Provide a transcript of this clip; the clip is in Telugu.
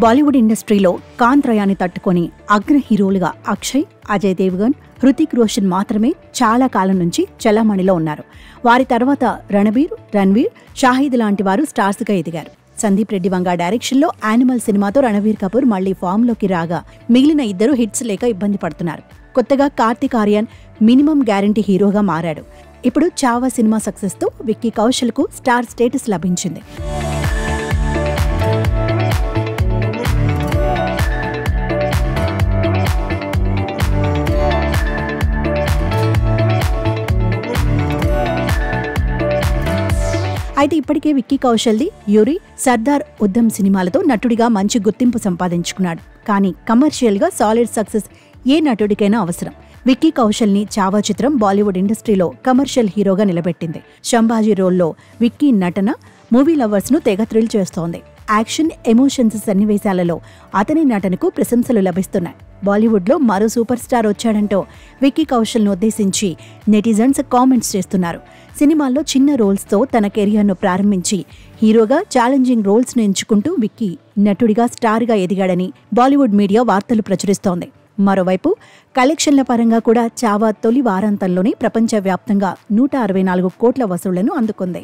బాలీవుడ్ ఇండస్ట్రీలో కాంత్రయాన్ని తట్టుకొని అగ్ర హీరోలుగా అక్షయ్, అజయ్ దేవ్గన్, హృతిక్ రోషన్ మాత్రమే చాలా కాలం నుంచి చలామణిలో ఉన్నారు. వారి తర్వాత రణబీర్, షాహిద్ లాంటి వారు స్టార్స్గా ఎదిగారు. సందీప్ రెడ్డి వంగ డైరెక్షన్లో యానిమల్ సినిమాతో రణబీర్ కపూర్ మళ్లీ ఫామ్లోకి రాగా మిగిలిన ఇద్దరు హిట్స్ లేక ఇబ్బంది పడుతున్నారు. కొత్తగా కార్తిక్ ఆర్యన్ మినిమం గ్యారంటీ హీరోగా మారాడు. ఇప్పుడు Chhaava cinema సక్సెస్తో Vicky కౌశల్కు star status లభించింది. అయితే ఇప్పటికే విక్కీ కౌశల్ది యూరి, సర్దార్ ఉద్దమ్ సినిమాలతో నటుడిగా మంచి గుర్తింపు సంపాదించుకున్నాడు. కానీ కమర్షియల్గా సాలిడ్ సక్సెస్ ఏ నటుడికైనా అవసరం. విక్కీ కౌశల్ని చావా చిత్రం బాలీవుడ్ ఇండస్ట్రీలో కమర్షియల్ హీరోగా నిలబెట్టింది. శంభాజీ రోల్లో విక్కీ నటన మూవీ లవర్స్ను తెగ థ్రిల్ చేస్తోంది. యాక్షన్, ఎమోషన్స్ సన్నివేశాలలో అతని నటనకు ప్రశంసలు లభిస్తున్నాయి. బాలీవుడ్లో మరో సూపర్ స్టార్ వచ్చాడంటూ విక్కీ కౌశల్ను ఉద్దేశించి నెటిజన్స్ కామెంట్స్ చేస్తున్నారు. సినిమాల్లో చిన్న రోల్స్తో తన కెరియర్ను ప్రారంభించి హీరోగా ఛాలెంజింగ్ రోల్స్ను ఎంచుకుంటూ విక్కీ నటుడిగా స్టార్గా ఎదిగాడని బాలీవుడ్ మీడియా వార్తలు ప్రచురిస్తోంది. మరోవైపు కలెక్షన్ల పరంగా కూడా చావా తొలి వారాంతంలోనే ప్రపంచవ్యాప్తంగా 164 కోట్ల వసూళ్లను అందుకుంది.